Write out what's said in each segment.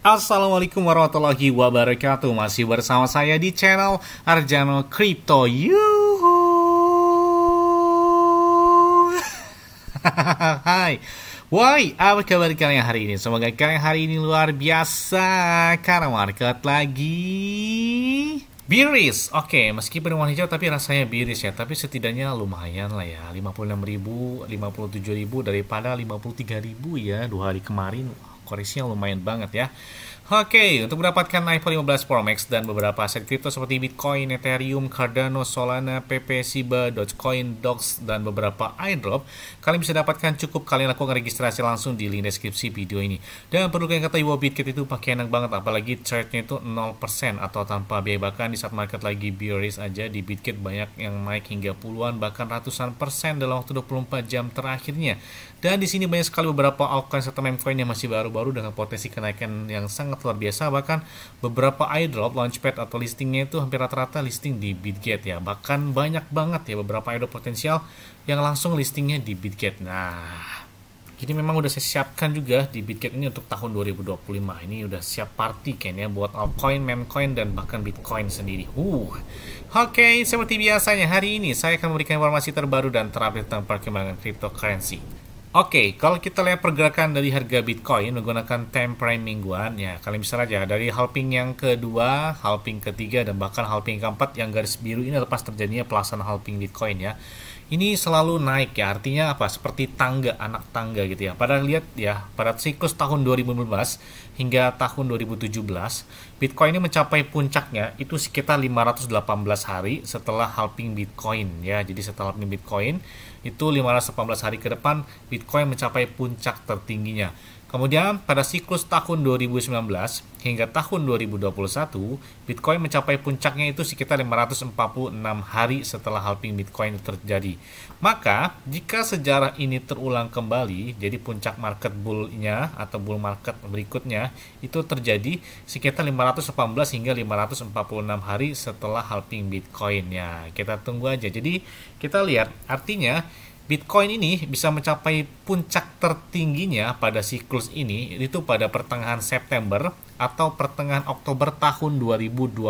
Assalamualaikum warahmatullahi wabarakatuh. Masih bersama saya di channel Arjano Crypto. Yuhu. Hai. Woi, apa kabar kalian hari ini? Semoga kalian hari ini luar biasa karena market lagi bearish. Oke, meskipun warna hijau tapi rasanya bearish ya. Tapi setidaknya lumayan lah ya. 56.000, 57.000 daripada 53.000 ya 2 hari kemarin. Koreksinya lumayan banget ya. Oke, untuk mendapatkan iPhone 15 Pro Max dan beberapa aset kripto seperti Bitcoin, Ethereum, Cardano, Solana, PP, Shiba, Dogecoin, Dox, dan beberapa airdrop, kalian bisa dapatkan cukup kalian lakukan registrasi langsung di link deskripsi video ini. Dan perlu kalian ketahui bahwa Bitget itu pakai enak banget, apalagi charge-nya itu 0% atau tanpa biaya. Bahkan di saat market lagi bearish aja di Bitget banyak yang naik hingga puluhan bahkan ratusan persen dalam waktu 24 jam terakhirnya. Dan di sini banyak sekali beberapa altcoin serta meme coin yang masih baru-baru dengan potensi kenaikan yang sangat luar biasa. Bahkan beberapa airdrop, launchpad atau listingnya itu hampir rata-rata listing di Bitget ya. Bahkan banyak banget ya beberapa airdrop potensial yang langsung listingnya di Bitget. Nah, jadi memang udah saya siapkan juga di Bitget ini untuk tahun 2025. Ini udah siap party kayaknya buat altcoin, meme coin, dan bahkan Bitcoin sendiri. Oke, seperti biasanya hari ini saya akan memberikan informasi terbaru dan terupdate tentang perkembangan cryptocurrency. Oke, kalau kita lihat pergerakan dari harga Bitcoin menggunakan time frame mingguan, ya kalian bisa aja dari halving yang kedua, halving ketiga, dan bahkan halving keempat yang garis biru ini lepas terjadinya pelaksanaan halving Bitcoin ya. Ini selalu naik ya, artinya apa? Seperti tangga, anak tangga gitu ya. Pada lihat ya, pada siklus tahun 2015 hingga tahun 2017, Bitcoin ini mencapai puncaknya itu sekitar 518 hari setelah halving Bitcoin ya. Jadi setelah halving Bitcoin itu 518 hari ke depan Bitcoin mencapai puncak tertingginya. Kemudian pada siklus tahun 2019 hingga tahun 2021, Bitcoin mencapai puncaknya itu sekitar 546 hari setelah halving Bitcoin terjadi. Maka, jika sejarah ini terulang kembali, jadi puncak market bull-nya atau bull market berikutnya itu terjadi sekitar 518 hingga 546 hari setelah halving Bitcoin. Ya, kita tunggu aja. Jadi, kita lihat artinya Bitcoin ini bisa mencapai puncak tertingginya pada siklus ini itu pada pertengahan September atau pertengahan Oktober tahun 2025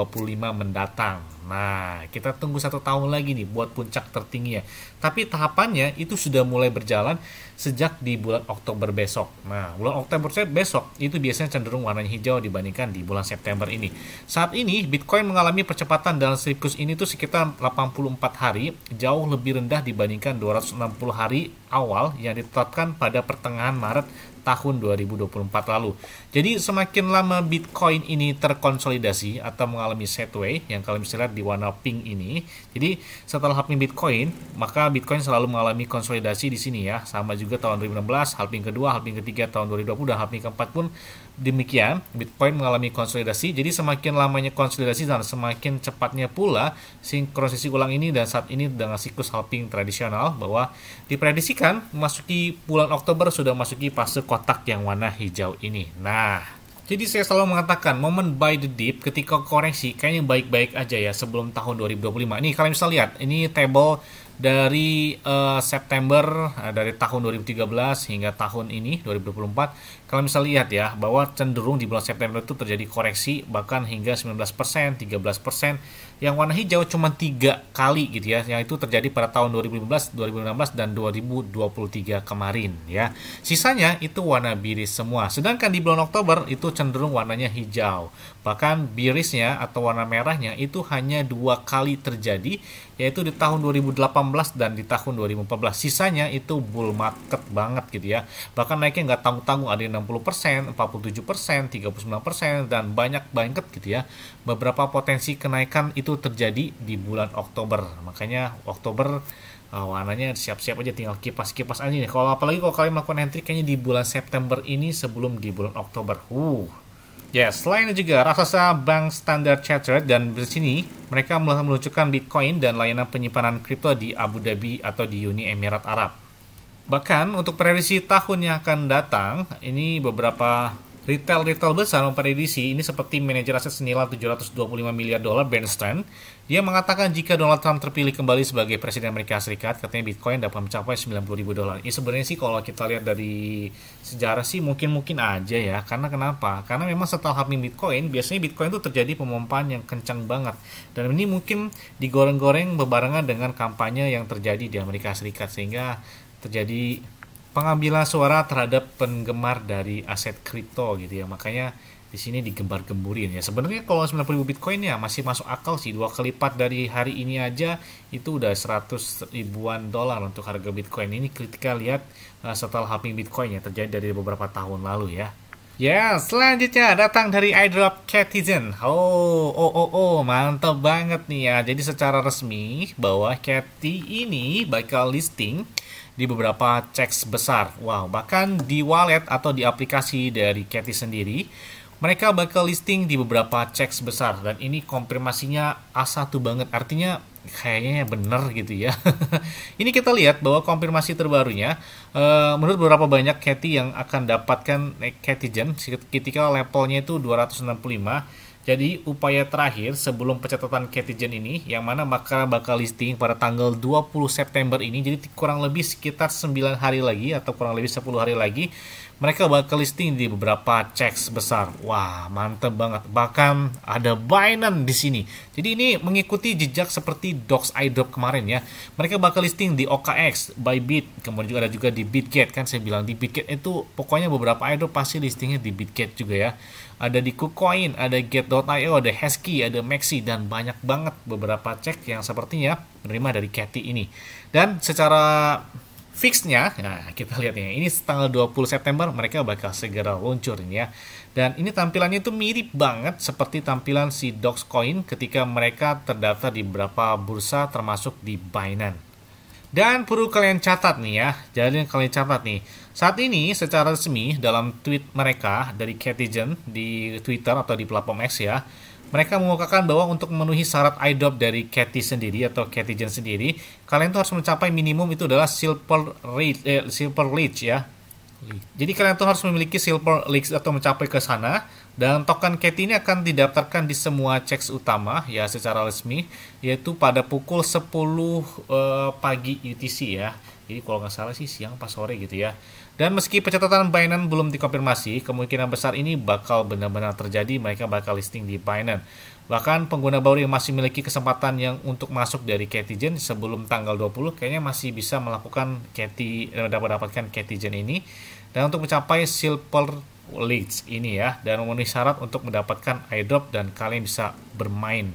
mendatang. Nah, kita tunggu 1 tahun lagi nih buat puncak tertingginya. Tapi tahapannya itu sudah mulai berjalan sejak di bulan Oktober besok. Nah, bulan Oktober besok itu biasanya cenderung warnanya hijau dibandingkan di bulan September ini. Saat ini Bitcoin mengalami percepatan dalam siklus ini tuh sekitar 84 hari, jauh lebih rendah dibandingkan 260 hari awal yang ditetapkan pada pertengahan Maret tahun 2024 lalu. Jadi semakin lama Bitcoin ini terkonsolidasi atau mengalami sideways yang kalian bisa lihat di warna pink ini. Jadi setelah halving Bitcoin, maka Bitcoin selalu mengalami konsolidasi di sini ya. Sama juga tahun 2016, halving kedua, halving ketiga tahun 2020 dan halving keempat pun demikian. Bitcoin mengalami konsolidasi. Jadi semakin lamanya konsolidasi dan semakin cepatnya pula sinkronisasi ulang ini dan saat ini dengan siklus halving tradisional bahwa dipredisikan memasuki bulan Oktober sudah masuki fase kotak yang warna hijau ini. Nah, jadi saya selalu mengatakan momen buy the dip ketika koreksi kayaknya baik-baik aja ya sebelum tahun 2025. Ini kalian bisa lihat, ini table dari September dari tahun 2013 hingga tahun ini 2024. Kalian bisa lihat ya bahwa cenderung di bulan September itu terjadi koreksi bahkan hingga 19%, 13%. Yang warna hijau cuma 3 kali gitu ya, yang itu terjadi pada tahun 2015, 2016 dan 2023 kemarin ya. Sisanya itu warna bearish semua. Sedangkan di bulan Oktober itu cenderung warnanya hijau. Bahkan bearishnya atau warna merahnya itu hanya 2 kali terjadi, yaitu di tahun 2018 dan di tahun 2014. Sisanya itu bull market banget gitu ya. Bahkan naiknya nggak tanggung-tanggung, ada yang 60%, 47%, 39% dan banyak banget gitu ya. Beberapa potensi kenaikan itu terjadi di bulan Oktober. Makanya Oktober warnanya siap-siap aja, tinggal kipas-kipas aja nih. Kalau apalagi kalau kalian melakukan entry kayaknya di bulan September ini sebelum di bulan Oktober. Yes, selain itu juga raksasa bank Standard Chartered dan di sini mereka meluncurkan Bitcoin dan layanan penyimpanan kripto di Abu Dhabi atau di Uni Emirat Arab. Bahkan untuk prediksi tahun yang akan datang, ini beberapa Retail besar memprediksi ini seperti manajer aset senilai 725 miliar dolar Bernstein. Dia mengatakan jika Donald Trump terpilih kembali sebagai Presiden Amerika Serikat, katanya Bitcoin dapat mencapai 90 ribu dolar. Ini sebenarnya sih kalau kita lihat dari sejarah sih mungkin aja ya. Karena kenapa? Karena memang setelah halving Bitcoin, biasanya Bitcoin itu terjadi pemompaan yang kencang banget. Dan ini mungkin digoreng-goreng berbarengan dengan kampanye yang terjadi di Amerika Serikat, sehingga terjadi pengambilan suara terhadap penggemar dari aset kripto gitu ya. Makanya di sini digembar-gemburin ya. Sebenarnya kalau 90.000 Bitcoin ya masih masuk akal sih. 2 kali lipat dari hari ini aja itu udah 100 ribuan dolar untuk harga Bitcoin. Ini kita lihat setelah halving Bitcoin ya terjadi dari beberapa tahun lalu ya. Ya, selanjutnya datang dari airdrop Catizen. Mantap banget nih ya. Jadi secara resmi bahwa Cathy ini bakal listing di beberapa checks besar. Wow, bahkan di wallet atau di aplikasi dari Cathy sendiri, mereka bakal listing di beberapa checks besar. Dan ini konfirmasinya A1 banget. Artinya kayaknya bener gitu ya. Ini kita lihat bahwa konfirmasi terbarunya, menurut beberapa banyak Cathy yang akan dapatkan Catizen ketika levelnya itu 265. Jadi upaya terakhir sebelum pencatatan Catizen ini, yang mana bakal listing pada tanggal 20 September ini, jadi kurang lebih sekitar 9 hari lagi atau kurang lebih 10 hari lagi, mereka bakal listing di beberapa checks besar. Wah, mantep banget. Bahkan ada Binance di sini. Jadi ini mengikuti jejak seperti Dox iDrop kemarin ya. Mereka bakal listing di OKX, Bybit, kemudian juga ada juga di Bitget. Kan saya bilang di Bitget itu pokoknya beberapa iDrop pasti listingnya di Bitget juga ya. Ada di KuCoin, ada Get.io, ada Hashkey, ada Maxi, dan banyak banget beberapa cek yang sepertinya menerima dari Cathy ini. Dan secara fixnya, nah kita lihat ya, ini tanggal 20 September mereka bakal segera luncur ini ya. Dan ini tampilannya itu mirip banget seperti tampilan si Dogecoin ketika mereka terdaftar di beberapa bursa termasuk di Binance. Dan perlu kalian catat nih ya, jadi kalian catat nih. Saat ini secara resmi dalam tweet mereka dari Catizen di Twitter atau di platform X ya, mereka mengungkapkan bahwa untuk memenuhi syarat airdrop dari Cathy sendiri atau Catizen sendiri, kalian tuh harus mencapai minimum itu adalah Silver Leech ya. Jadi kalian tuh harus memiliki Silver Leech atau mencapai ke sana. Dan token Cathy ini akan didaftarkan di semua checks utama ya secara resmi, yaitu pada pukul 10 pagi UTC ya. Jadi kalau nggak salah sih siang pas sore gitu ya. Dan meski pencatatan Binance belum dikonfirmasi, kemungkinan besar ini bakal benar-benar terjadi. Mereka bakal listing di Binance. Bahkan pengguna baru yang masih memiliki kesempatan yang untuk masuk dari Catizen sebelum tanggal 20 kayaknya masih bisa melakukan dapatkan Catizen ini. Dan untuk mencapai Silver Leech ini ya, dan memenuhi syarat untuk mendapatkan airdrop dan kalian bisa bermain.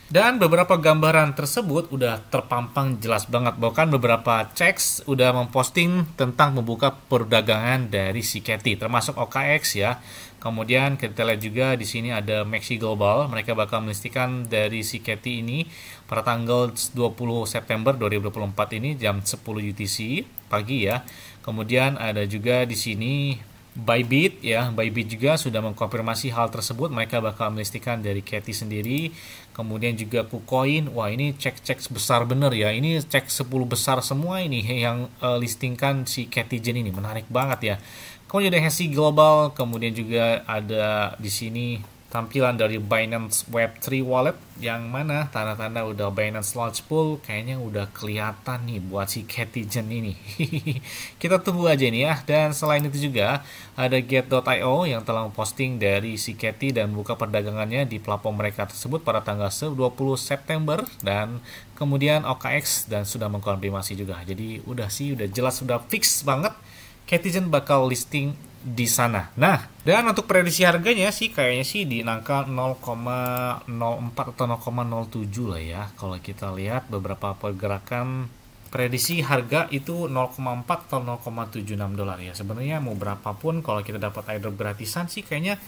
Dan beberapa gambaran tersebut udah terpampang jelas banget, bahkan beberapa checks udah memposting tentang membuka perdagangan dari si Cathy, termasuk OKX ya. Kemudian kita lihat juga di sini ada Maxi Global, mereka bakal melistikan dari si Cathy ini pada tanggal 20 September 2024 ini jam 10 UTC pagi ya. Kemudian ada juga di sini Bybit ya, Bybit juga sudah mengkonfirmasi hal tersebut, mereka bakal melistikan dari Cathy sendiri. Kemudian juga KuCoin, wah ini cek besar bener ya, ini cek 10 besar semua ini yang listingkan si Catizen ini, menarik banget ya. Kemudian ada Hashkey Global, kemudian juga ada di sini tampilan dari Binance Web3 Wallet, yang mana tanda-tanda udah Binance Launch Pool kayaknya udah kelihatan nih buat si Catizen ini. Kita tunggu aja nih ya. Dan selain itu juga ada Get.io yang telah memposting dari si Cathy dan buka perdagangannya di platform mereka tersebut pada tanggal 20 September, dan kemudian OKX dan sudah mengkonfirmasi juga. Jadi udah jelas, sudah fix banget Catizen bakal listing di sana. Nah, dan untuk prediksi harganya sih kayaknya sih di angka 0,04 atau 0,07 lah ya. Kalau kita lihat beberapa pergerakan prediksi harga itu 0,4 atau 0,76 dolar ya. Sebenarnya mau berapapun kalau kita dapat airdrop gratisan sih kayaknya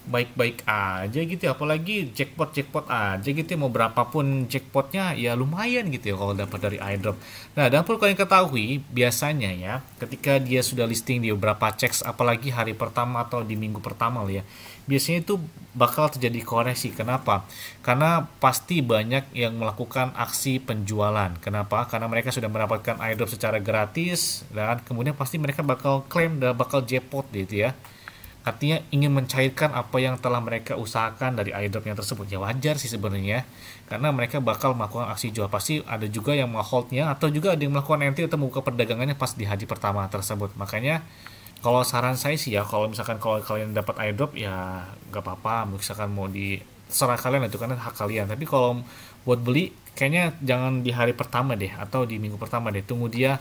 baik-baik aja gitu ya. Apalagi jackpot aja gitu ya, mau berapapun jackpotnya ya lumayan gitu ya kalau dapat dari airdrop. Nah, dan perlu kalian ketahui biasanya ya ketika dia sudah listing di beberapa checks, apalagi hari pertama atau di minggu pertama lah ya, biasanya itu bakal terjadi koreksi. Kenapa? Karena pasti banyak yang melakukan aksi penjualan. Kenapa? Karena mereka sudah mendapatkan airdrop secara gratis, dan kemudian pasti mereka bakal klaim dan bakal jackpot gitu ya. Artinya ingin mencairkan apa yang telah mereka usahakan dari airdropnya tersebut. Ya wajar sih sebenarnya, karena mereka bakal melakukan aksi jual. Pasti ada juga yang mengholdnya, atau juga ada yang melakukan entry atau membuka perdagangannya pas di hari pertama tersebut. Makanya kalau saran saya sih ya, kalau misalkan kalau kalian dapat airdrop ya nggak apa-apa, misalkan mau di serah kalian itu karena hak kalian. Tapi kalau buat beli kayaknya jangan di hari pertama deh, atau di minggu pertama deh. Tunggu dia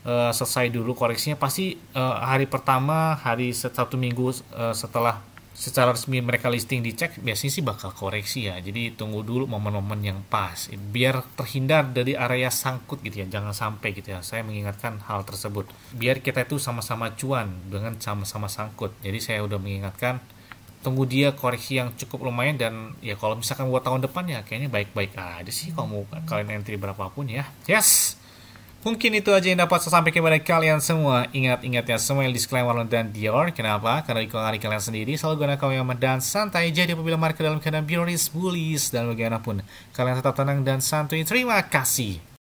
selesai dulu koreksinya. Pasti hari pertama, hari satu minggu setelah secara resmi mereka listing dicek, biasanya sih bakal koreksi ya. Jadi tunggu dulu momen-momen yang pas biar terhindar dari area sangkut gitu ya. Jangan sampai gitu ya, saya mengingatkan hal tersebut biar kita itu sama-sama cuan dengan sama-sama sangkut. Jadi saya udah mengingatkan, tunggu dia koreksi yang cukup lumayan. Dan ya kalau misalkan buat tahun depan ya kayaknya baik-baik aja sih kalau mau kalian entry berapapun ya. Yes, mungkin itu aja yang dapat saya sampaikan kepada kalian semua. Ingat-ingat ya semua, disclaimer dan Dior. Kenapa? Karena di hari kalian sendiri selalu gunakan kalimat dan santai. Jadi apabila market dalam keadaan bullish dan bagaimanapun, kalian tetap tenang dan santuy. Terima kasih.